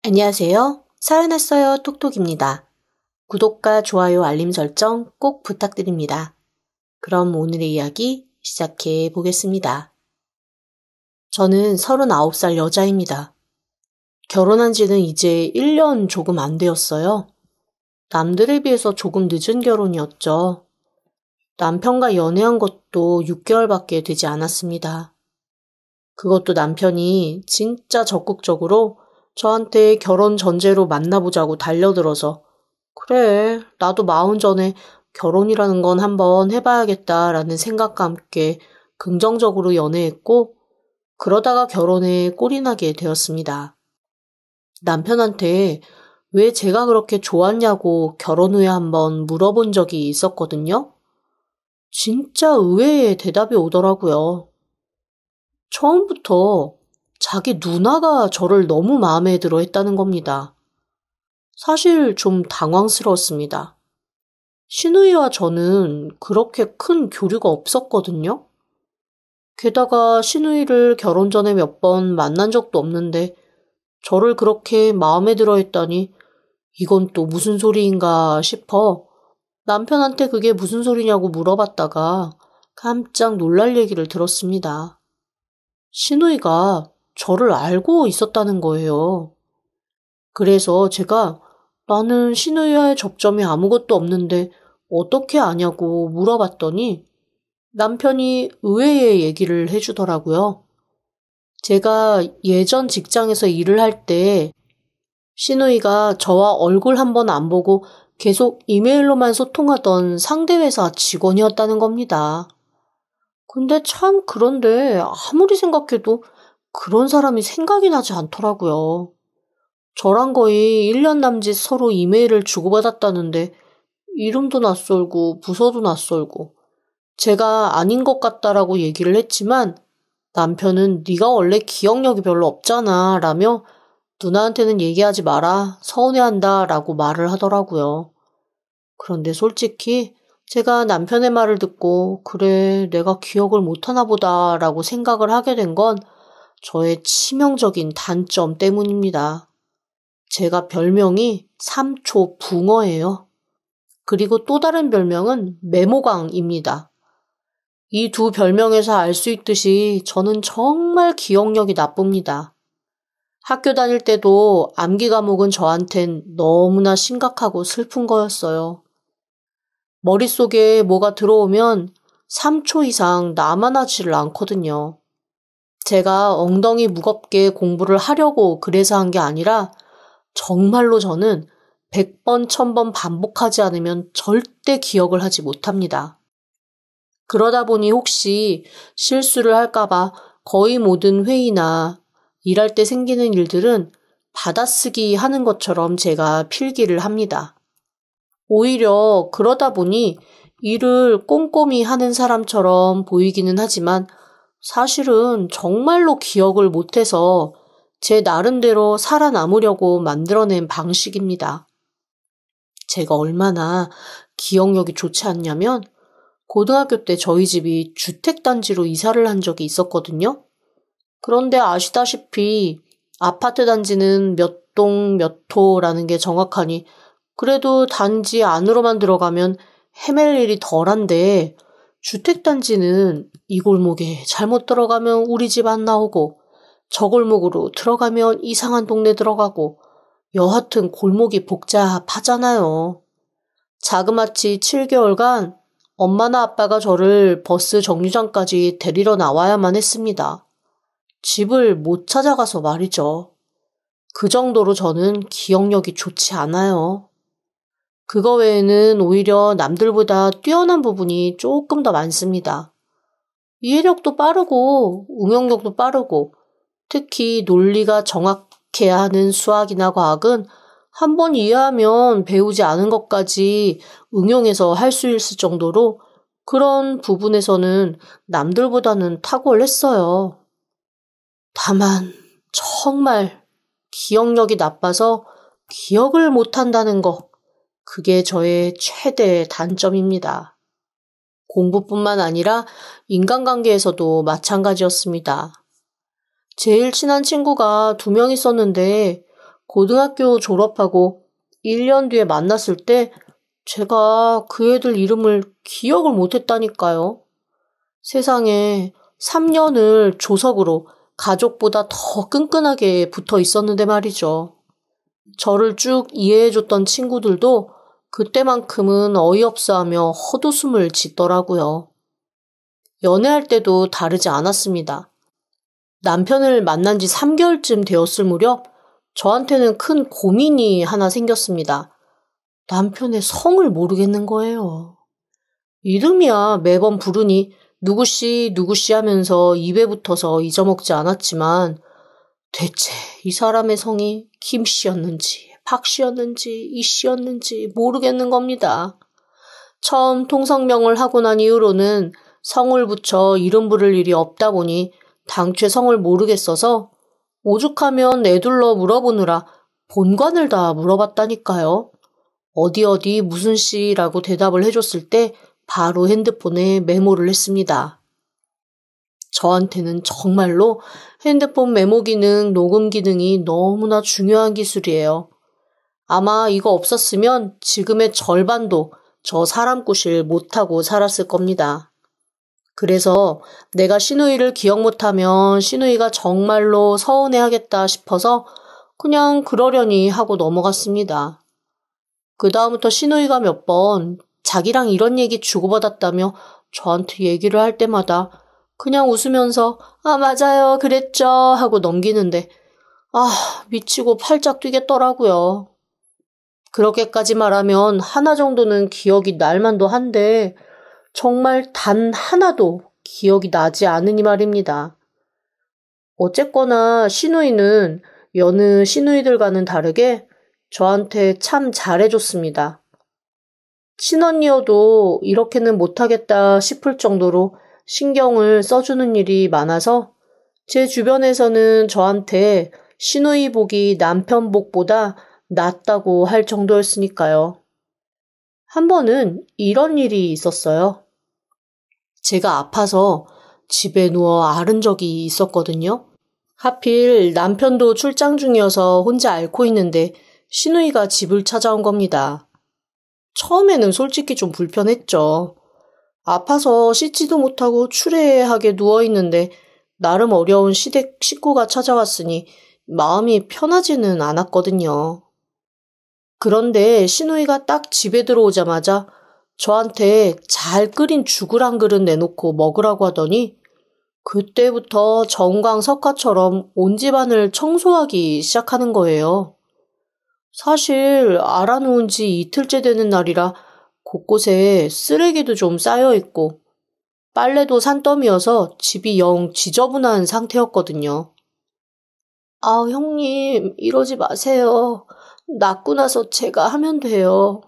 안녕하세요. 사연했어요 톡톡입니다. 구독과 좋아요 알림 설정 꼭 부탁드립니다. 그럼 오늘의 이야기 시작해 보겠습니다. 저는 39살 여자입니다. 결혼한 지는 이제 1년 조금 안 되었어요. 남들에 비해서 조금 늦은 결혼이었죠. 남편과 연애한 것도 6개월밖에 되지 않았습니다. 그것도 남편이 진짜 적극적으로 저한테 결혼 전제로 만나보자고 달려들어서 그래, 나도 40 전에 결혼이라는 건 한번 해봐야겠다라는 생각과 함께 긍정적으로 연애했고 그러다가 결혼에 꼴이 나게 되었습니다. 남편한테 왜 제가 그렇게 좋았냐고 결혼 후에 한번 물어본 적이 있었거든요. 진짜 의외의 대답이 오더라고요. 처음부터 자기 누나가 저를 너무 마음에 들어 했다는 겁니다. 사실 좀 당황스러웠습니다. 시누이와 저는 그렇게 큰 교류가 없었거든요. 게다가 시누이를 결혼 전에 몇 번 만난 적도 없는데 저를 그렇게 마음에 들어 했다니 이건 또 무슨 소리인가 싶어 남편한테 그게 무슨 소리냐고 물어봤다가 깜짝 놀랄 얘기를 들었습니다. 시누이가 저를 알고 있었다는 거예요. 그래서 제가 나는 시누이와의 접점이 아무것도 없는데 어떻게 아냐고 물어봤더니 남편이 의외의 얘기를 해주더라고요. 제가 예전 직장에서 일을 할 때 시누이가 저와 얼굴 한번 안 보고 계속 이메일로만 소통하던 상대 회사 직원이었다는 겁니다. 근데 참 그런데 아무리 생각해도 그런 사람이 생각이 나지 않더라고요. 저랑 거의 1년 남짓 서로 이메일을 주고받았다는데 이름도 낯설고 부서도 낯설고 제가 아닌 것 같다라고 얘기를 했지만 남편은 네가 원래 기억력이 별로 없잖아 라며 누나한테는 얘기하지 마라 서운해한다 라고 말을 하더라고요. 그런데 솔직히 제가 남편의 말을 듣고 그래 내가 기억을 못하나 보다 라고 생각을 하게 된 건 저의 치명적인 단점 때문입니다. 제가 별명이 삼초 붕어예요. 그리고 또 다른 별명은 메모광입니다. 이 두 별명에서 알 수 있듯이 저는 정말 기억력이 나쁩니다. 학교 다닐 때도 암기 과목은 저한텐 너무나 심각하고 슬픈 거였어요. 머릿속에 뭐가 들어오면 3초 이상 남아나지를 않거든요. 제가 엉덩이 무겁게 공부를 하려고 그래서 한 게 아니라 정말로 저는 100번, 1000번 반복하지 않으면 절대 기억을 하지 못합니다. 그러다 보니 혹시 실수를 할까봐 거의 모든 회의나 일할 때 생기는 일들은 받아쓰기 하는 것처럼 제가 필기를 합니다. 오히려 그러다 보니 일을 꼼꼼히 하는 사람처럼 보이기는 하지만 사실은 정말로 기억을 못해서 제 나름대로 살아남으려고 만들어낸 방식입니다. 제가 얼마나 기억력이 좋지 않냐면 고등학교 때 저희 집이 주택단지로 이사를 한 적이 있었거든요. 그런데 아시다시피 아파트 단지는 몇 동 몇 호라는 게 정확하니 그래도 단지 안으로만 들어가면 헤맬 일이 덜한데 주택단지는 이 골목에 잘못 들어가면 우리 집 안 나오고 저 골목으로 들어가면 이상한 동네 들어가고 여하튼 골목이 복잡하잖아요. 자그마치 7개월간 엄마나 아빠가 저를 버스 정류장까지 데리러 나와야만 했습니다. 집을 못 찾아가서 말이죠. 그 정도로 저는 기억력이 좋지 않아요. 그거 외에는 오히려 남들보다 뛰어난 부분이 조금 더 많습니다. 이해력도 빠르고 응용력도 빠르고 특히 논리가 정확해야 하는 수학이나 과학은 한번 이해하면 배우지 않은 것까지 응용해서 할 수 있을 정도로 그런 부분에서는 남들보다는 탁월했어요. 다만 정말 기억력이 나빠서 기억을 못한다는 거, 그게 저의 최대 단점입니다. 공부뿐만 아니라 인간관계에서도 마찬가지였습니다. 제일 친한 친구가 2명 있었는데 고등학교 졸업하고 1년 뒤에 만났을 때 제가 그 애들 이름을 기억을 못했다니까요. 세상에 3년을 조석으로 가족보다 더 끈끈하게 붙어 있었는데 말이죠. 저를 쭉 이해해줬던 친구들도 그때만큼은 어이없어하며 헛웃음을 짓더라고요. 연애할 때도 다르지 않았습니다. 남편을 만난 지 3개월쯤 되었을 무렵 저한테는 큰 고민이 하나 생겼습니다. 남편의 성을 모르겠는 거예요. 이름이야 매번 부르니 누구씨 누구씨 하면서 입에 붙어서 잊어먹지 않았지만 대체 이 사람의 성이 김씨였는지 박씨였는지 이씨였는지 모르겠는 겁니다. 처음 통성명을 하고 난 이후로는 성을 붙여 이름 부를 일이 없다 보니 당최 성을 모르겠어서 오죽하면 애둘러 물어보느라 본관을 다 물어봤다니까요. 어디 무슨 씨라고 대답을 해줬을 때 바로 핸드폰에 메모를 했습니다. 저한테는 정말로 핸드폰 메모 기능, 녹음 기능이 너무나 중요한 기술이에요. 아마 이거 없었으면 지금의 절반도 저 사람 구실 못하고 살았을 겁니다. 그래서 내가 시누이를 기억 못하면 시누이가 정말로 서운해하겠다 싶어서 그냥 그러려니 하고 넘어갔습니다. 그 다음부터 시누이가 몇 번 자기랑 이런 얘기 주고받았다며 저한테 얘기를 할 때마다 그냥 웃으면서 아 맞아요 그랬죠 하고 넘기는데 미치고 팔짝 뛰겠더라고요. 그렇게까지 말하면 하나 정도는 기억이 날 만도 한데 정말 단 하나도 기억이 나지 않으니 말입니다. 어쨌거나 시누이는 여느 시누이들과는 다르게 저한테 참 잘해줬습니다. 친언니여도 이렇게는 못하겠다 싶을 정도로 신경을 써주는 일이 많아서 제 주변에서는 저한테 시누이 복이 남편 복보다 낫다고 할 정도였으니까요. 한 번은 이런 일이 있었어요. 제가 아파서 집에 누워 앓은 적이 있었거든요. 하필 남편도 출장 중이어서 혼자 앓고 있는데 시누이가 집을 찾아온 겁니다. 처음에는 솔직히 좀 불편했죠. 아파서 씻지도 못하고 추레하게 누워있는데 나름 어려운 시댁 식구가 찾아왔으니 마음이 편하지는 않았거든요. 그런데 시누이가 딱 집에 들어오자마자 저한테 잘 끓인 죽을 한 그릇 내놓고 먹으라고 하더니 그때부터 정광석화처럼 온 집안을 청소하기 시작하는 거예요. 사실 알아놓은 지 이틀째 되는 날이라 곳곳에 쓰레기도 좀 쌓여있고 빨래도 산더미여서 집이 영 지저분한 상태였거든요. 형님 이러지 마세요. 낫고 나서 제가 하면 돼요.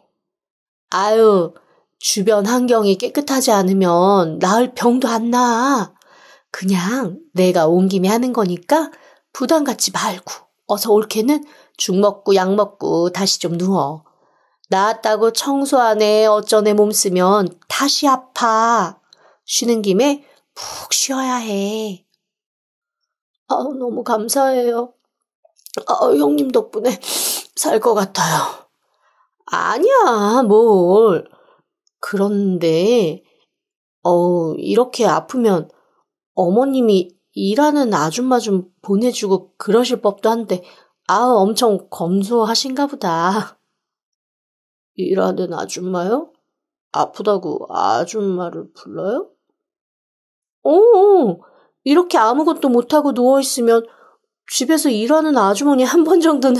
주변 환경이 깨끗하지 않으면 나을 병도 안 나. 그냥 내가 온 김에 하는 거니까 부담 갖지 말고 어서 올케는 죽 먹고 약 먹고 다시 좀 누워. 나았다고 청소 안 해 어쩌네 몸 쓰면 다시 아파. 쉬는 김에 푹 쉬어야 해. 너무 감사해요. 형님 덕분에 살 것 같아요. 아니야, 뭘. 그런데, 이렇게 아프면 어머님이 일하는 아줌마 좀 보내주고 그러실 법도 한데, 엄청 검소하신가 보다. 일하는 아줌마요? 아프다고 아줌마를 불러요? 이렇게 아무것도 못하고 누워있으면 집에서 일하는 아주머니 한 번 정도는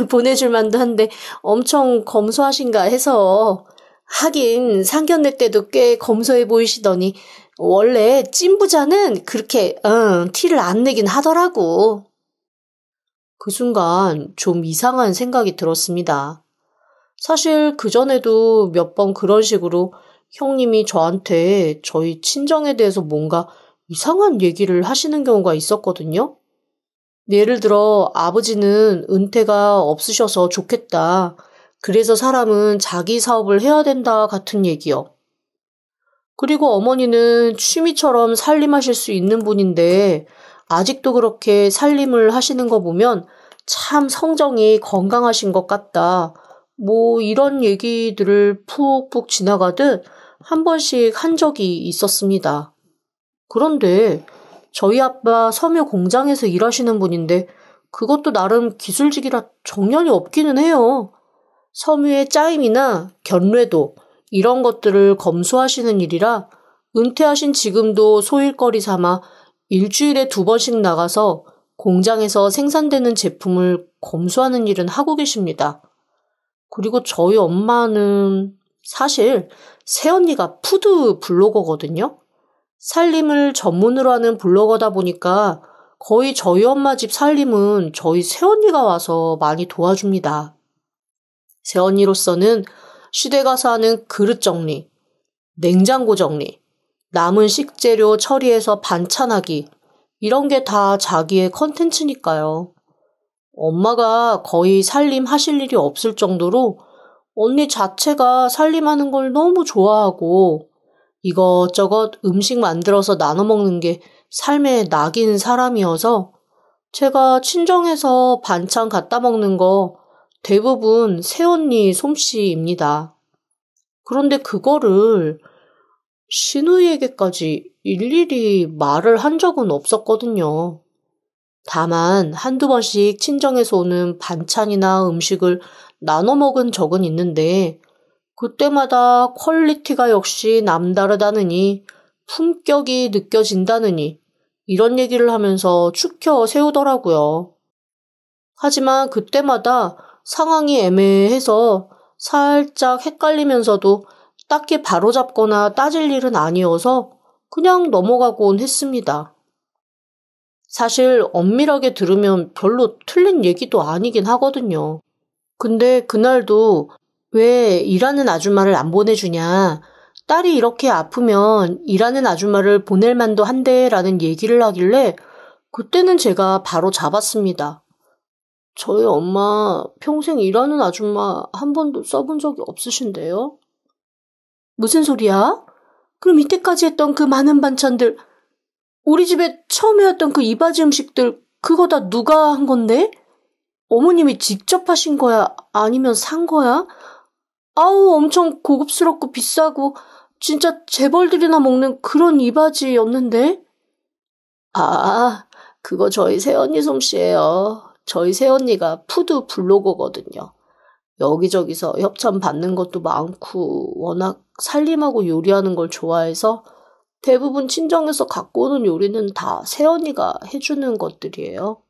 보내줄 만도 한데 엄청 검소하신가 해서. 하긴 상견례 때도 꽤 검소해 보이시더니 원래 찐부자는 그렇게 티를 안 내긴 하더라고. 그 순간 좀 이상한 생각이 들었습니다. 사실 그전에도 몇 번 그런 식으로 형님이 저한테 저희 친정에 대해서 뭔가 이상한 얘기를 하시는 경우가 있었거든요. 예를 들어 아버지는 은퇴가 없으셔서 좋겠다. 그래서 사람은 자기 사업을 해야 된다 같은 얘기요. 그리고 어머니는 취미처럼 살림하실 수 있는 분인데 아직도 그렇게 살림을 하시는 거 보면 참 성정이 건강하신 것 같다. 뭐 이런 얘기들을 푹푹 지나가듯 한 번씩 한 적이 있었습니다. 그런데 저희 아빠 섬유 공장에서 일하시는 분인데 그것도 나름 기술직이라 정년이 없기는 해요. 섬유의 짜임이나 견뢰도 이런 것들을 검수하시는 일이라 은퇴하신 지금도 소일거리 삼아 일주일에 2번씩 나가서 공장에서 생산되는 제품을 검수하는 일은 하고 계십니다. 그리고 저희 엄마는 사실 새언니가 푸드 블로거거든요. 살림을 전문으로 하는 블로거다 보니까 거의 저희 엄마 집 살림은 저희 새언니가 와서 많이 도와줍니다. 새언니로서는 시댁 가서 하는 그릇 정리, 냉장고 정리, 남은 식재료 처리해서 반찬하기 이런 게 다 자기의 컨텐츠니까요. 엄마가 거의 살림 하실 일이 없을 정도로 언니 자체가 살림하는 걸 너무 좋아하고 이것저것 음식 만들어서 나눠 먹는 게 삶의 낙인 사람이어서 제가 친정에서 반찬 갖다 먹는 거 대부분 새언니 솜씨입니다. 그런데 그거를 시누이에게까지 일일이 말을 한 적은 없었거든요. 다만 한두 번씩 친정에서 오는 반찬이나 음식을 나눠 먹은 적은 있는데 그때마다 퀄리티가 역시 남다르다느니 품격이 느껴진다느니 이런 얘기를 하면서 추켜 세우더라고요. 하지만 그때마다 상황이 애매해서 살짝 헷갈리면서도 딱히 바로잡거나 따질 일은 아니어서 그냥 넘어가곤 했습니다. 사실 엄밀하게 들으면 별로 틀린 얘기도 아니긴 하거든요. 근데 그날도 왜 일하는 아줌마를 안 보내주냐, 딸이 이렇게 아프면 일하는 아줌마를 보낼 만도 한데 라는 얘기를 하길래 그때는 제가 바로 잡았습니다. 저희 엄마 평생 일하는 아줌마 한 번도 써본 적이 없으신데요? 무슨 소리야? 그럼 이때까지 했던 그 많은 반찬들, 우리 집에 처음 해왔던 그 이바지 음식들 그거 다 누가 한 건데? 어머님이 직접 하신 거야? 아니면 산 거야? 아우 엄청 고급스럽고 비싸고 진짜 재벌들이나 먹는 그런 이바지였는데? 아, 그거 저희 새언니 솜씨예요. 저희 새언니가 푸드 블로거거든요. 여기저기서 협찬 받는 것도 많고 워낙 살림하고 요리하는 걸 좋아해서 대부분 친정에서 갖고 오는 요리는 다 새언니가 해주는 것들이에요.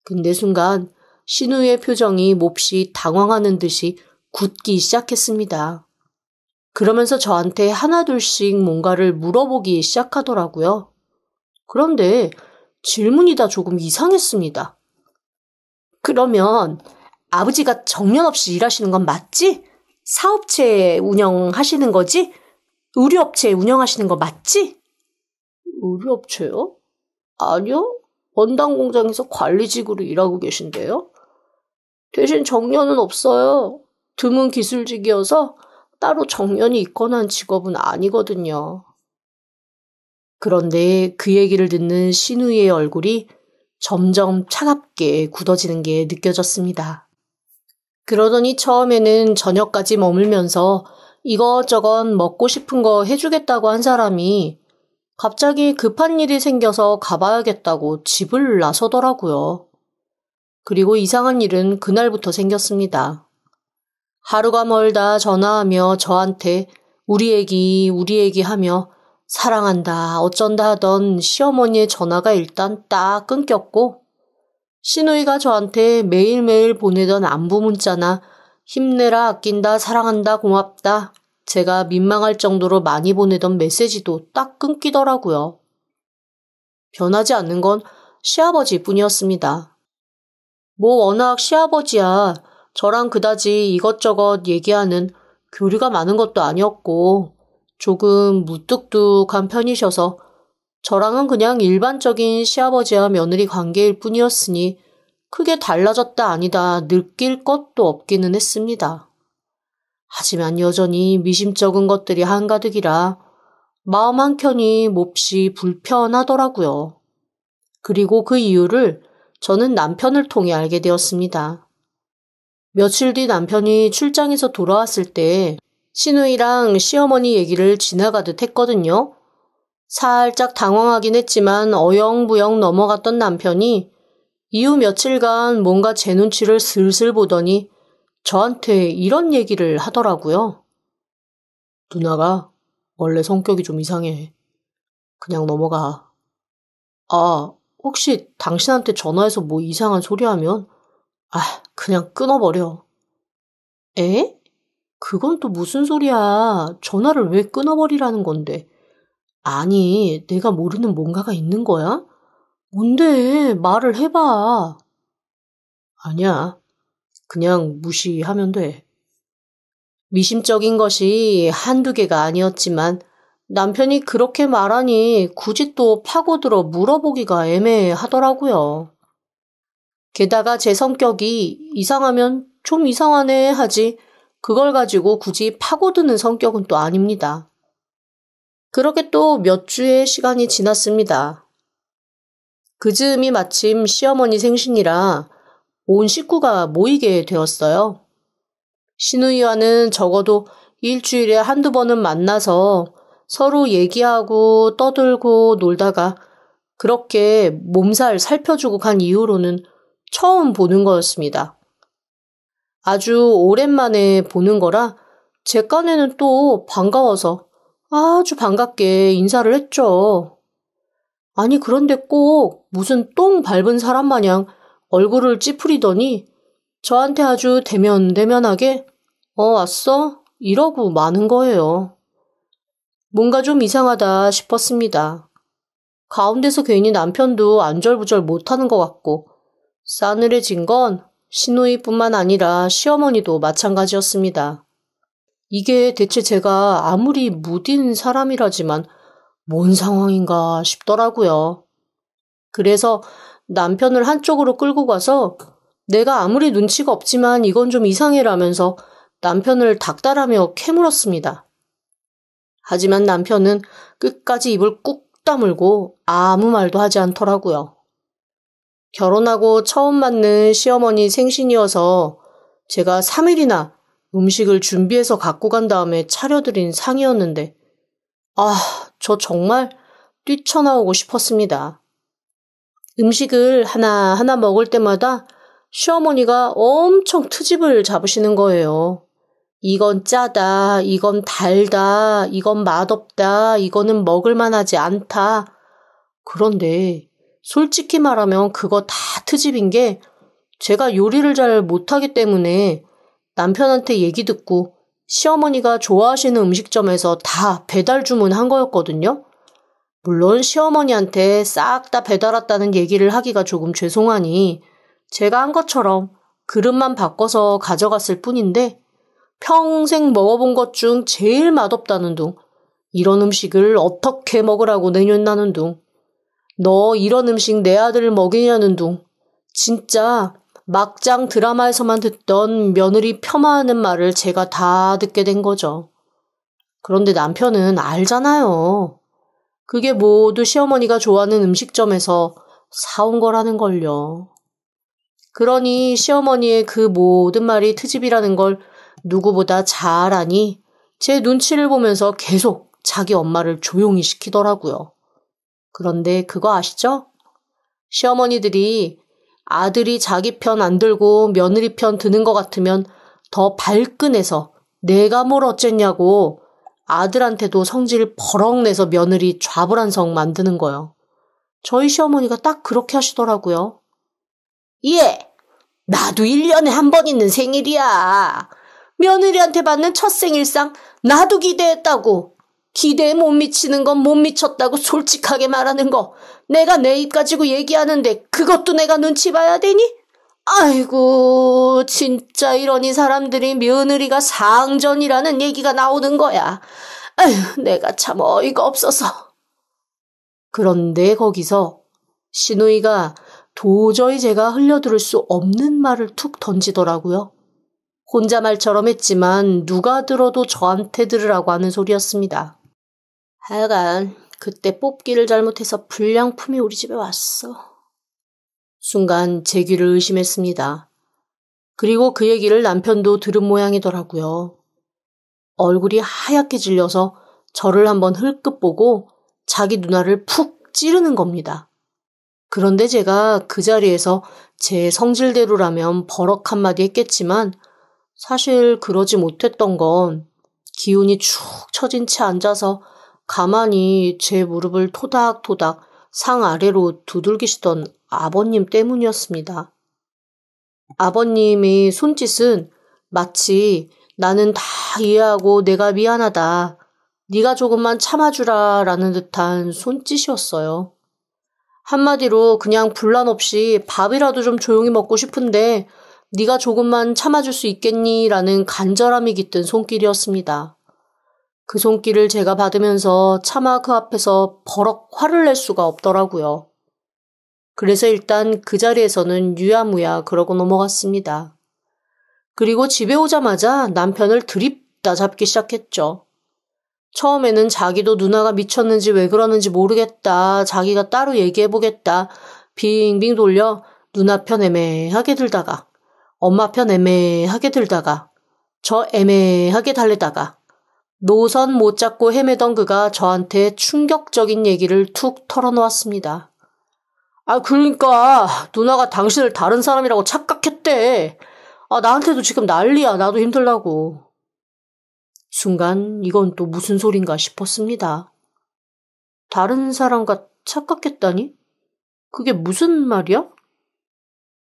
근데 순간 신우의 표정이 몹시 당황하는 듯이 굳기 시작했습니다. 그러면서 저한테 하나둘씩 뭔가를 물어보기 시작하더라고요. 그런데 질문이 다 조금 이상했습니다. 그러면 아버지가 정년 없이 일하시는 건 맞지? 사업체 운영하시는 거지? 의류업체 운영하시는 거 맞지? 의류업체요? 아니요. 원당 공장에서 관리직으로 일하고 계신데요. 대신 정년은 없어요. 드문 기술직이어서 따로 정년이 있거나 한 직업은 아니거든요. 그런데 그 얘기를 듣는 신우이의 얼굴이 점점 차갑게 굳어지는 게 느껴졌습니다. 그러더니 처음에는 저녁까지 머물면서 이것저것 먹고 싶은 거 해주겠다고 한 사람이 갑자기 급한 일이 생겨서 가봐야겠다고 집을 나서더라고요. 그리고 이상한 일은 그날부터 생겼습니다. 하루가 멀다 전화하며 저한테 우리 애기 하며 사랑한다 어쩐다 하던 시어머니의 전화가 일단 딱 끊겼고 시누이가 저한테 매일매일 보내던 안부 문자나 힘내라 아낀다 사랑한다 고맙다 제가 민망할 정도로 많이 보내던 메시지도 딱 끊기더라고요. 변하지 않는 건 시아버지뿐이었습니다. 뭐 워낙 시아버지야 저랑 그다지 이것저것 얘기하는 교류가 많은 것도 아니었고 조금 무뚝뚝한 편이셔서 저랑은 그냥 일반적인 시아버지와 며느리 관계일 뿐이었으니 크게 달라졌다 아니다 느낄 것도 없기는 했습니다. 하지만 여전히 미심쩍은 것들이 한가득이라 마음 한켠이 몹시 불편하더라고요. 그리고 그 이유를 저는 남편을 통해 알게 되었습니다. 며칠 뒤 남편이 출장에서 돌아왔을 때 시누이랑 시어머니 얘기를 지나가듯 했거든요. 살짝 당황하긴 했지만 어영부영 넘어갔던 남편이 이후 며칠간 뭔가 제 눈치를 슬슬 보더니 저한테 이런 얘기를 하더라고요. 누나가 원래 성격이 좀 이상해. 그냥 넘어가. 아, 혹시 당신한테 전화해서 뭐 이상한 소리 하면 그냥 끊어버려. 에? 그건 또 무슨 소리야. 전화를 왜 끊어버리라는 건데. 아니, 내가 모르는 뭔가가 있는 거야? 뭔데? 말을 해봐. 아니야. 그냥 무시하면 돼. 미심쩍인 것이 한두 개가 아니었지만 남편이 그렇게 말하니 굳이 또 파고들어 물어보기가 애매하더라고요. 게다가 제 성격이 이상하면 좀 이상하네 하지 그걸 가지고 굳이 파고드는 성격은 또 아닙니다. 그렇게 또 몇 주의 시간이 지났습니다. 그 즈음이 마침 시어머니 생신이라 온 식구가 모이게 되었어요. 시누이와는 적어도 일주일에 한두 번은 만나서 서로 얘기하고 떠들고 놀다가 그렇게 몸살 살펴주고 간 이후로는 처음 보는 거였습니다. 아주 오랜만에 보는 거라 제 깐에는 또 반가워서 아주 반갑게 인사를 했죠. 아니 그런데 꼭 무슨 똥 밟은 사람 마냥 얼굴을 찌푸리더니 저한테 아주 대면대면하게 왔어? 이러고 마는 거예요. 뭔가 좀 이상하다 싶었습니다. 가운데서 괜히 남편도 안절부절 못하는 것 같고 싸늘해진 건 시누이뿐만 아니라 시어머니도 마찬가지였습니다. 이게 대체 제가 아무리 무딘 사람이라지만 뭔 상황인가 싶더라고요. 그래서 남편을 한쪽으로 끌고 가서 내가 아무리 눈치가 없지만 이건 좀 이상해라면서 남편을 닥달하며 캐물었습니다. 하지만 남편은 끝까지 입을 꾹 다물고 아무 말도 하지 않더라고요. 결혼하고 처음 맞는 시어머니 생신이어서 제가 3일이나 음식을 준비해서 갖고 간 다음에 차려드린 상이었는데 저 정말 뛰쳐나오고 싶었습니다. 음식을 하나하나 먹을 때마다 시어머니가 엄청 트집을 잡으시는 거예요. 이건 짜다, 이건 달다, 이건 맛없다, 이거는 먹을만하지 않다. 그런데 솔직히 말하면 그거 다 트집인 게 제가 요리를 잘 못하기 때문에 남편한테 얘기 듣고 시어머니가 좋아하시는 음식점에서 다 배달 주문한 거였거든요. 물론 시어머니한테 싹 다 배달 왔다는 얘기를 하기가 조금 죄송하니 제가 한 것처럼 그릇만 바꿔서 가져갔을 뿐인데 평생 먹어본 것 중 제일 맛없다는 둥, 이런 음식을 어떻게 먹으라고 내년나는 둥, 너 이런 음식 내 아들을 먹이냐는 둥, 진짜 막장 드라마에서만 듣던 며느리 폄하하는 말을 제가 다 듣게 된 거죠. 그런데 남편은 알잖아요. 그게 모두 시어머니가 좋아하는 음식점에서 사온 거라는 걸요. 그러니 시어머니의 그 모든 말이 트집이라는 걸 누구보다 잘 아니 제 눈치를 보면서 계속 자기 엄마를 조용히 시키더라고요. 그런데 그거 아시죠? 시어머니들이 아들이 자기 편 안 들고 며느리 편 드는 것 같으면 더 발끈해서 내가 뭘 어쨌냐고 아들한테도 성질 버럭 내서 며느리 좌불안석 만드는 거요. 저희 시어머니가 딱 그렇게 하시더라고요. 예, 나도 1년에 한 번 있는 생일이야. 며느리한테 받는 첫 생일상 나도 기대했다고. 기대에 못 미치는 건 못 미쳤다고 솔직하게 말하는 거 내가 내 입 가지고 얘기하는데 그것도 내가 눈치 봐야 되니? 아이고 진짜 이러니 사람들이 며느리가 상전이라는 얘기가 나오는 거야. 아휴 내가 참 어이가 없어서. 그런데 거기서 시누이가 도저히 제가 흘려들을 수 없는 말을 툭 던지더라고요. 혼자 말처럼 했지만 누가 들어도 저한테 들으라고 하는 소리였습니다. 하여간 그때 뽑기를 잘못해서 불량품이 우리 집에 왔어. 순간 제 귀를 의심했습니다. 그리고 그 얘기를 남편도 들은 모양이더라고요. 얼굴이 하얗게 질려서 저를 한번 흘끗 보고 자기 누나를 푹 찌르는 겁니다. 그런데 제가 그 자리에서 제 성질대로라면 버럭 한마디 했겠지만 사실 그러지 못했던 건 기운이 축 처진 채 앉아서 가만히 제 무릎을 토닥토닥 상 아래로 두들기시던 아버님 때문이었습니다. 아버님의 손짓은 마치 나는 다 이해하고 내가 미안하다. 네가 조금만 참아주라 라는 듯한 손짓이었어요. 한마디로 그냥 분란 없이 밥이라도 좀 조용히 먹고 싶은데 네가 조금만 참아줄 수 있겠니? 라는 간절함이 깃든 손길이었습니다. 그 손길을 제가 받으면서 차마 그 앞에서 버럭 화를 낼 수가 없더라고요. 그래서 일단 그 자리에서는 유야무야 그러고 넘어갔습니다. 그리고 집에 오자마자 남편을 들이다 잡기 시작했죠. 처음에는 자기도 누나가 미쳤는지 왜 그러는지 모르겠다. 자기가 따로 얘기해보겠다. 빙빙 돌려 누나 편 애매하게 들다가 엄마 편 애매하게 들다가 저 애매하게 달래다가 노선 못 잡고 헤매던 그가 저한테 충격적인 얘기를 툭 털어놓았습니다. 그러니까 누나가 당신을 다른 사람이라고 착각했대. 나한테도 지금 난리야. 나도 힘들다고. 순간 이건 또 무슨 소린가 싶었습니다. 다른 사람과 착각했다니? 그게 무슨 말이야?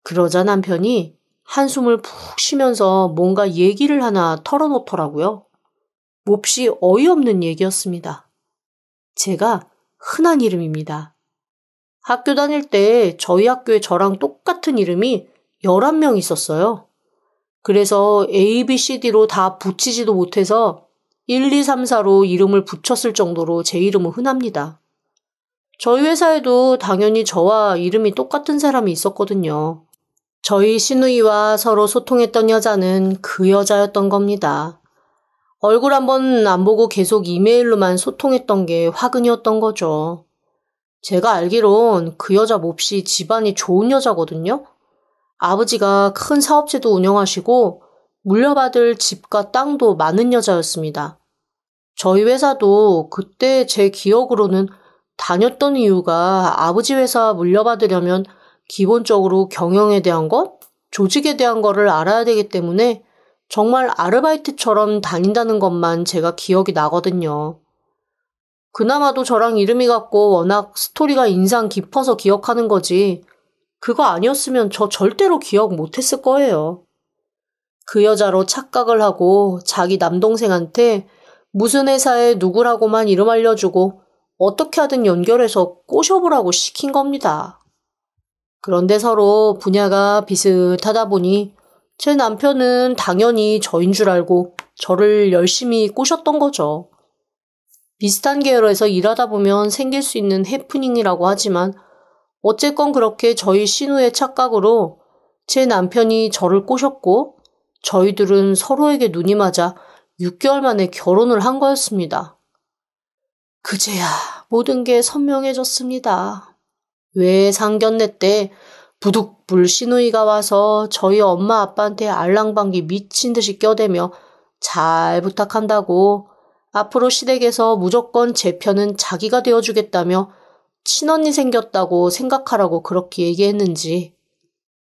그러자 남편이 한숨을 푹 쉬면서 뭔가 얘기를 하나 털어놓더라고요. 몹시 어이없는 얘기였습니다. 제가 흔한 이름입니다. 학교 다닐 때 저희 학교에 저랑 똑같은 이름이 11명 있었어요. 그래서 A, B, C, D로 다 붙이지도 못해서 1, 2, 3, 4로 이름을 붙였을 정도로 제 이름은 흔합니다. 저희 회사에도 당연히 저와 이름이 똑같은 사람이 있었거든요. 저희 시누이와 서로 소통했던 여자는 그 여자였던 겁니다. 얼굴 한번 안 보고 계속 이메일로만 소통했던 게 화근이었던 거죠. 제가 알기론 그 여자 몹시 집안이 좋은 여자거든요. 아버지가 큰 사업체도 운영하시고 물려받을 집과 땅도 많은 여자였습니다. 저희 회사도 그때 제 기억으로는 다녔던 이유가 아버지 회사 물려받으려면 기본적으로 경영에 대한 것, 조직에 대한 거를 알아야 되기 때문에 정말 아르바이트처럼 다닌다는 것만 제가 기억이 나거든요. 그나마도 저랑 이름이 같고 워낙 스토리가 인상 깊어서 기억하는 거지 그거 아니었으면 저 절대로 기억 못했을 거예요. 그 여자로 착각을 하고 자기 남동생한테 무슨 회사에 누구라고만 이름 알려주고 어떻게 하든 연결해서 꼬셔보라고 시킨 겁니다. 그런데 서로 분야가 비슷하다 보니 제 남편은 당연히 저인 줄 알고 저를 열심히 꼬셨던 거죠. 비슷한 계열에서 일하다 보면 생길 수 있는 해프닝이라고 하지만 어쨌건 그렇게 저희 신우의 착각으로 제 남편이 저를 꼬셨고 저희들은 서로에게 눈이 맞아 6개월 만에 결혼을 한 거였습니다. 그제야 모든 게 선명해졌습니다. 왜 상견례 때 부득불 시누이가 와서 저희 엄마 아빠한테 알랑방귀 미친 듯이 껴대며 잘 부탁한다고 앞으로 시댁에서 무조건 제 편은 자기가 되어주겠다며 친언니 생겼다고 생각하라고 그렇게 얘기했는지,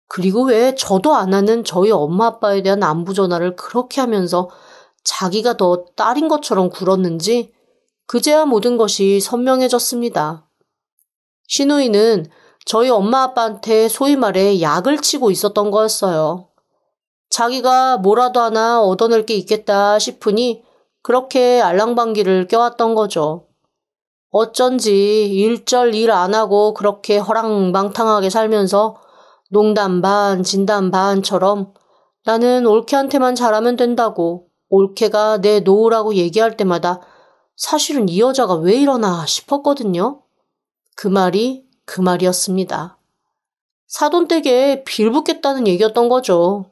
그리고 왜 저도 안 하는 저희 엄마 아빠에 대한 안부 전화를 그렇게 하면서 자기가 더 딸인 것처럼 굴었는지 그제야 모든 것이 선명해졌습니다. 시누이는 저희 엄마 아빠한테 소위 말해 약을 치고 있었던 거였어요. 자기가 뭐라도 하나 얻어낼 게 있겠다 싶으니 그렇게 알랑방귀를 껴왔던 거죠. 어쩐지 일절 일 안 하고 그렇게 허랑방탕하게 살면서 농담 반 진담 반처럼 나는 올케한테만 잘하면 된다고 올케가 내 노우라고 얘기할 때마다 사실은 이 여자가 왜 이러나 싶었거든요. 그 말이 그 말이었습니다. 사돈댁에 빌붙겠다는 얘기였던 거죠.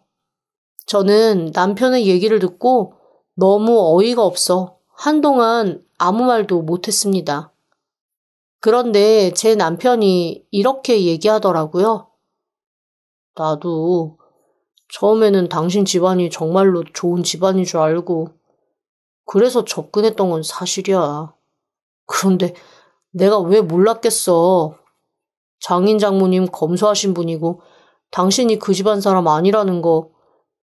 저는 남편의 얘기를 듣고 너무 어이가 없어 한동안 아무 말도 못했습니다. 그런데 제 남편이 이렇게 얘기하더라고요. 나도 처음에는 당신 집안이 정말로 좋은 집안인 줄 알고 그래서 접근했던 건 사실이야. 그런데 내가 왜 몰랐겠어. 장인 장모님 검소하신 분이고 당신이 그 집안 사람 아니라는 거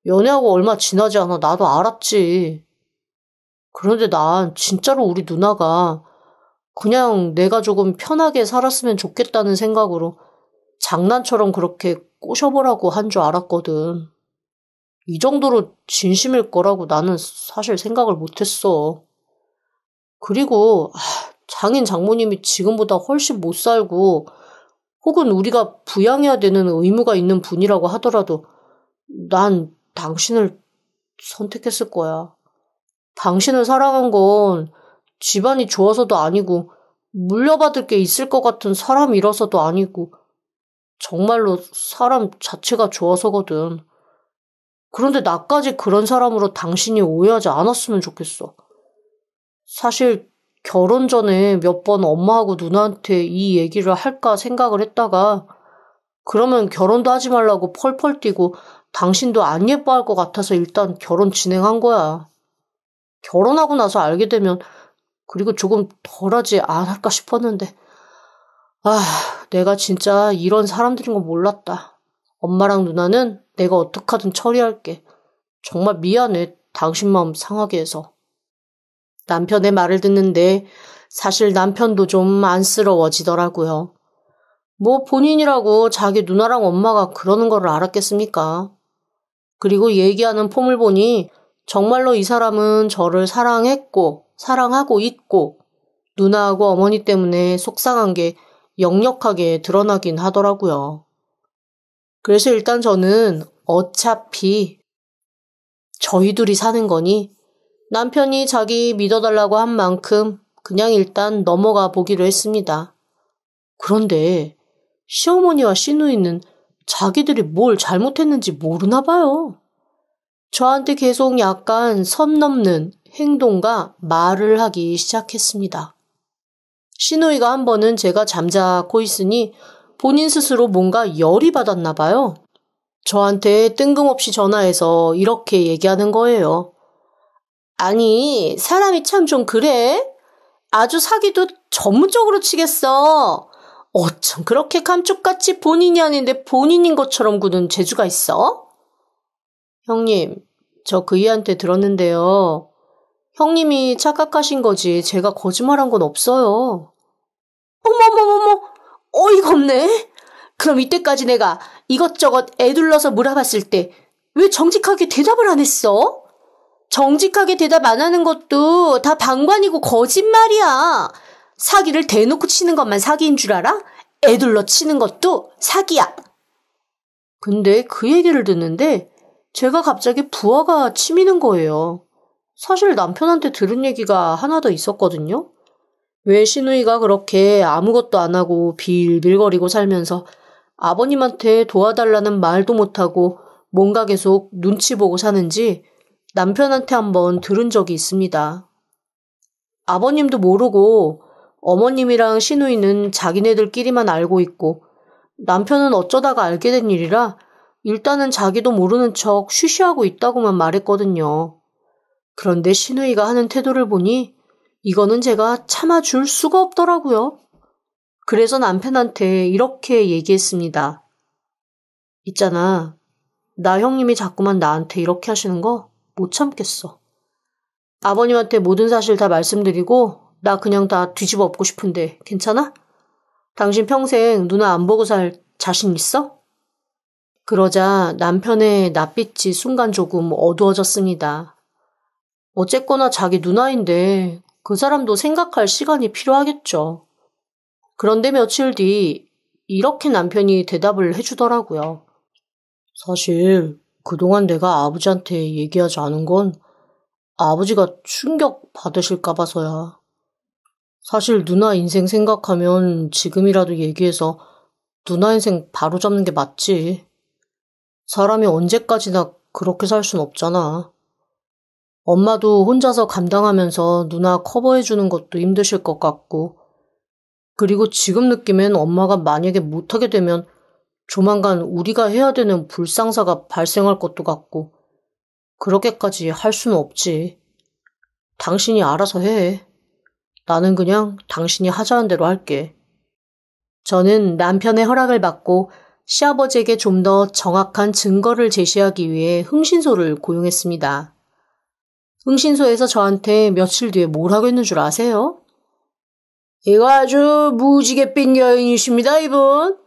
연애하고 얼마 지나지 않아 나도 알았지. 그런데 난 진짜로 우리 누나가 그냥 내가 조금 편하게 살았으면 좋겠다는 생각으로 장난처럼 그렇게 꼬셔보라고 한 줄 알았거든. 이 정도로 진심일 거라고 나는 사실 생각을 못했어. 그리고 장인 장모님이 지금보다 훨씬 못 살고 혹은 우리가 부양해야 되는 의무가 있는 분이라고 하더라도 난 당신을 선택했을 거야. 당신을 사랑한 건 집안이 좋아서도 아니고 물려받을 게 있을 것 같은 사람이라서도 아니고 정말로 사람 자체가 좋아서거든. 그런데 나까지 그런 사람으로 당신이 오해하지 않았으면 좋겠어. 사실 결혼 전에 몇 번 엄마하고 누나한테 이 얘기를 할까 생각을 했다가 그러면 결혼도 하지 말라고 펄펄 뛰고 당신도 안 예뻐할 것 같아서 일단 결혼 진행한 거야. 결혼하고 나서 알게 되면 그리고 조금 덜하지 않을까 싶었는데 내가 진짜 이런 사람들인 거 몰랐다. 엄마랑 누나는 내가 어떡하든 처리할게. 정말 미안해. 당신 마음 상하게 해서. 남편의 말을 듣는데 사실 남편도 좀 안쓰러워지더라고요. 뭐 본인이라고 자기 누나랑 엄마가 그러는 걸 알았겠습니까? 그리고 얘기하는 폼을 보니 정말로 이 사람은 저를 사랑했고 사랑하고 있고 누나하고 어머니 때문에 속상한 게 역력하게 드러나긴 하더라고요. 그래서 일단 저는 어차피 저희 둘이 사는 거니 남편이 자기 믿어달라고 한 만큼 그냥 일단 넘어가 보기로 했습니다. 그런데 시어머니와 시누이는 자기들이 뭘 잘못했는지 모르나 봐요. 저한테 계속 약간 선 넘는 행동과 말을 하기 시작했습니다. 시누이가 한 번은 제가 잠자코 있으니 본인 스스로 뭔가 열이 받았나 봐요. 저한테 뜬금없이 전화해서 이렇게 얘기하는 거예요. 아니, 사람이 참 좀 그래? 아주 사기도 전문적으로 치겠어. 어쩜 그렇게 감쪽같이 본인이 아닌데 본인인 것처럼 구는 재주가 있어? 형님, 저 그이한테 들었는데요. 형님이 착각하신 거지 제가 거짓말한 건 없어요. 어머머머머, 어이가 없네. 그럼 이때까지 내가 이것저것 애둘러서 물어봤을 때 왜 정직하게 대답을 안 했어? 정직하게 대답 안 하는 것도 다 방관이고 거짓말이야. 사기를 대놓고 치는 것만 사기인 줄 알아? 애둘러 치는 것도 사기야. 근데 그 얘기를 듣는데 제가 갑자기 부하가 치미는 거예요. 사실 남편한테 들은 얘기가 하나 더 있었거든요. 왜 시누이가 그렇게 아무것도 안 하고 빌빌거리고 살면서 아버님한테 도와달라는 말도 못하고 뭔가 계속 눈치 보고 사는지 남편한테 한번 들은 적이 있습니다. 아버님도 모르고 어머님이랑 시누이는 자기네들끼리만 알고 있고 남편은 어쩌다가 알게 된 일이라 일단은 자기도 모르는 척 쉬쉬하고 있다고만 말했거든요. 그런데 시누이가 하는 태도를 보니 이거는 제가 참아줄 수가 없더라고요. 그래서 남편한테 이렇게 얘기했습니다. 있잖아, 나 형님이 자꾸만 나한테 이렇게 하시는 거 못 참겠어. 아버님한테 모든 사실 다 말씀드리고 나 그냥 다 뒤집어 엎고 싶은데 괜찮아? 당신 평생 누나 안 보고 살 자신 있어? 그러자 남편의 낯빛이 순간 조금 어두워졌습니다. 어쨌거나 자기 누나인데 그 사람도 생각할 시간이 필요하겠죠. 그런데 며칠 뒤 이렇게 남편이 대답을 해주더라고요. 사실 그동안 내가 아버지한테 얘기하지 않은 건 아버지가 충격 받으실까 봐서야. 사실 누나 인생 생각하면 지금이라도 얘기해서 누나 인생 바로잡는 게 맞지. 사람이 언제까지나 그렇게 살 순 없잖아. 엄마도 혼자서 감당하면서 누나 커버해주는 것도 힘드실 것 같고, 그리고 지금 느낌엔 엄마가 만약에 못하게 되면 조만간 우리가 해야 되는 불상사가 발생할 것도 같고 그렇게까지 할 수는 없지. 당신이 알아서 해. 나는 그냥 당신이 하자는 대로 할게. 저는 남편의 허락을 받고 시아버지에게 좀 더 정확한 증거를 제시하기 위해 흥신소를 고용했습니다. 흥신소에서 저한테 며칠 뒤에 뭐라고 했는 줄 아세요? 이거 아주 무지갯빛 여인이십니다, 이분.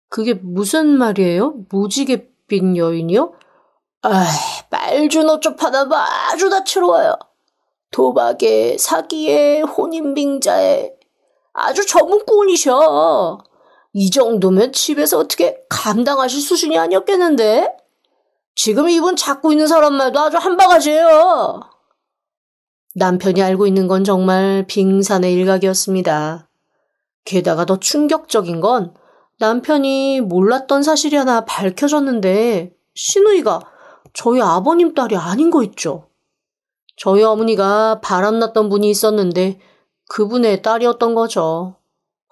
그게 무슨 말이에요? 무지갯빛 여인이요? 빨준 옷 좀 하나 봐. 아주 다채로워요. 도박에, 사기에, 혼인빙자에 아주 전문꾼이셔. 이 정도면 집에서 어떻게 감당하실 수준이 아니었겠는데? 지금 이분 잡고 있는 사람말도 아주 한 바가지예요. 남편이 알고 있는 건 정말 빙산의 일각이었습니다. 게다가 더 충격적인 건 남편이 몰랐던 사실이 하나 밝혀졌는데 시누이가 저희 아버님 딸이 아닌 거 있죠. 저희 어머니가 바람났던 분이 있었는데 그분의 딸이었던 거죠.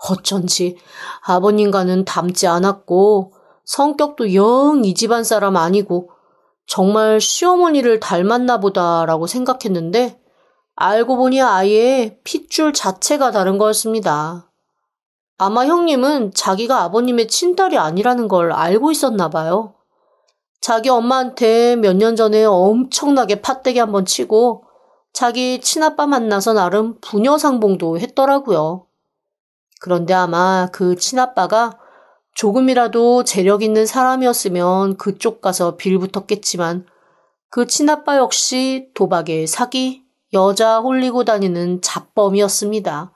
어쩐지 아버님과는 닮지 않았고 성격도 영 이 집안 사람 아니고 정말 시어머니를 닮았나 보다라고 생각했는데 알고 보니 아예 핏줄 자체가 다른 거였습니다. 아마 형님은 자기가 아버님의 친딸이 아니라는 걸 알고 있었나 봐요. 자기 엄마한테 몇 년 전에 엄청나게 팥대기 한번 치고 자기 친아빠 만나서 나름 부녀상봉도 했더라고요. 그런데 아마 그 친아빠가 조금이라도 재력 있는 사람이었으면 그쪽 가서 빌붙었겠지만 그 친아빠 역시 도박에 사기, 여자 홀리고 다니는 잡범이었습니다.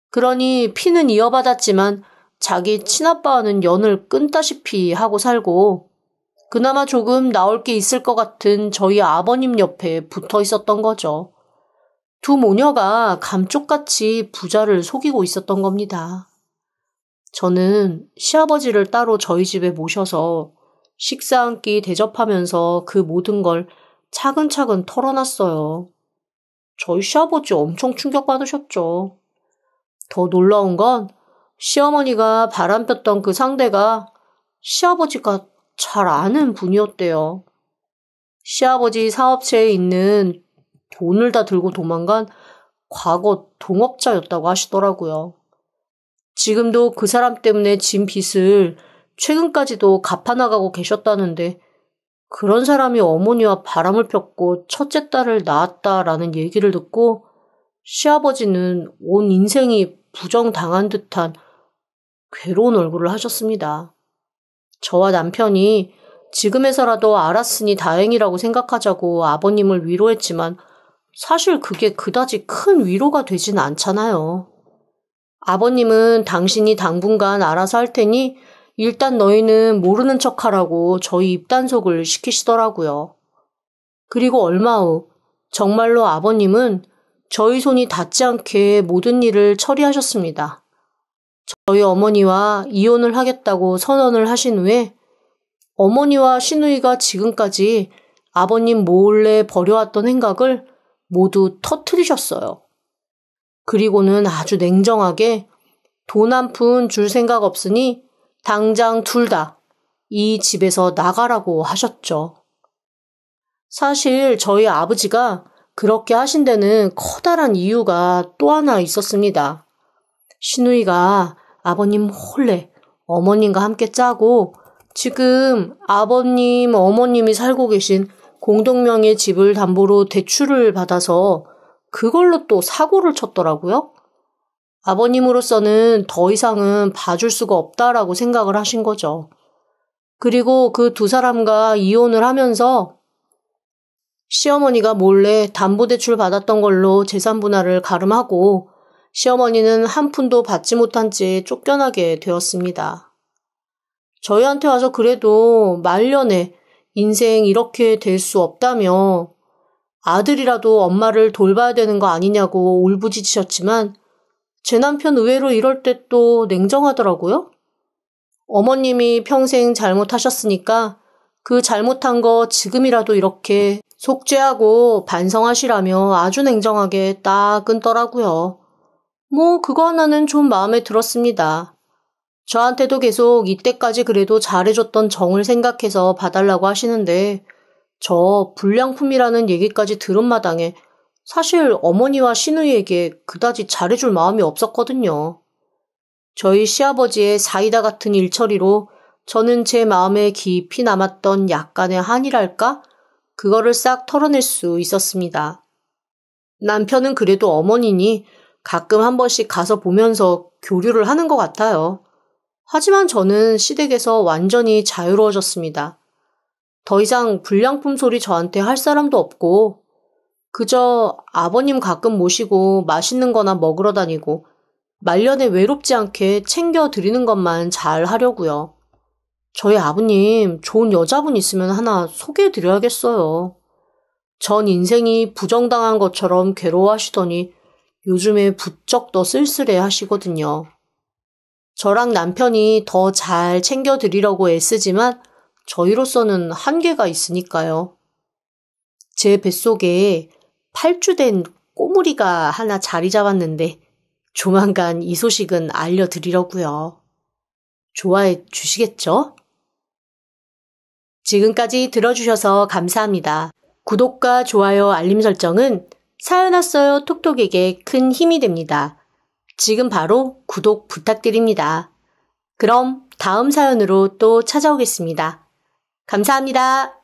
그러니 피는 이어받았지만 자기 친아빠와는 연을 끊다시피 하고 살고 그나마 조금 나올 게 있을 것 같은 저희 아버님 옆에 붙어 있었던 거죠. 두 모녀가 감쪽같이 부자를 속이고 있었던 겁니다. 저는 시아버지를 따로 저희 집에 모셔서 식사 한 끼 대접하면서 그 모든 걸 차근차근 털어놨어요. 저희 시아버지 엄청 충격받으셨죠. 더 놀라운 건 시어머니가 바람폈던 그 상대가 시아버지가 잘 아는 분이었대요. 시아버지 사업체에 있는 돈을 다 들고 도망간 과거 동업자였다고 하시더라고요. 지금도 그 사람 때문에 진 빚을 최근까지도 갚아나가고 계셨다는데 그런 사람이 어머니와 바람을 폈고 첫째 딸을 낳았다라는 얘기를 듣고 시아버지는 온 인생이 부정당한 듯한 괴로운 얼굴을 하셨습니다. 저와 남편이 지금에서라도 알았으니 다행이라고 생각하자고 아버님을 위로했지만 사실 그게 그다지 큰 위로가 되진 않잖아요. 아버님은 당신이 당분간 알아서 할 테니 일단 너희는 모르는 척하라고 저희 입단속을 시키시더라고요. 그리고 얼마 후 정말로 아버님은 저희 손이 닿지 않게 모든 일을 처리하셨습니다. 저희 어머니와 이혼을 하겠다고 선언을 하신 후에 어머니와 시누이가 지금까지 아버님 몰래 버려왔던 행각을 모두 터뜨리셨어요. 그리고는 아주 냉정하게 돈 한 푼 줄 생각 없으니 당장 둘 다 이 집에서 나가라고 하셨죠. 사실 저희 아버지가 그렇게 하신 데는 커다란 이유가 또 하나 있었습니다. 시누이가 아버님 몰래 어머님과 함께 짜고 지금 아버님, 어머님이 살고 계신 공동명의 집을 담보로 대출을 받아서 그걸로 또 사고를 쳤더라고요. 아버님으로서는 더 이상은 봐줄 수가 없다라고 생각을 하신 거죠. 그리고 그 두 사람과 이혼을 하면서 시어머니가 몰래 담보대출 받았던 걸로 재산 분할을 가름하고 시어머니는 한 푼도 받지 못한 채 쫓겨나게 되었습니다. 저희한테 와서 그래도 말년에 인생 이렇게 될 수 없다며 아들이라도 엄마를 돌봐야 되는 거 아니냐고 울부짖으셨지만 제 남편 의외로 이럴 때 또 냉정하더라고요. 어머님이 평생 잘못하셨으니까 그 잘못한 거 지금이라도 이렇게 속죄하고 반성하시라며 아주 냉정하게 딱 끊더라고요. 그거 하나는 좀 마음에 들었습니다. 저한테도 계속 이때까지 그래도 잘해줬던 정을 생각해서 봐달라고 하시는데 저 불량품이라는 얘기까지 들은 마당에 사실 어머니와 시누이에게 그다지 잘해줄 마음이 없었거든요. 저희 시아버지의 사이다 같은 일처리로 저는 제 마음에 깊이 남았던 약간의 한이랄까? 그거를 싹 털어낼 수 있었습니다. 남편은 그래도 어머니니 가끔 한 번씩 가서 보면서 교류를 하는 것 같아요. 하지만 저는 시댁에서 완전히 자유로워졌습니다. 더 이상 불량품 소리 저한테 할 사람도 없고 그저 아버님 가끔 모시고 맛있는 거나 먹으러 다니고 말년에 외롭지 않게 챙겨드리는 것만 잘 하려고요. 저희 아버님 좋은 여자분 있으면 하나 소개해드려야겠어요. 전 인생이 부정당한 것처럼 괴로워하시더니 요즘에 부쩍 더 쓸쓸해 하시거든요. 저랑 남편이 더 잘 챙겨드리려고 애쓰지만 저희로서는 한계가 있으니까요. 제 뱃속에 8주 된 꼬물이가 하나 자리 잡았는데 조만간 이 소식은 알려드리려고요. 좋아해 주시겠죠? 지금까지 들어주셔서 감사합니다. 구독과 좋아요, 알림 설정은 사연 왔어요 톡톡에게 큰 힘이 됩니다. 지금 바로 구독 부탁드립니다. 그럼 다음 사연으로 또 찾아오겠습니다. 감사합니다.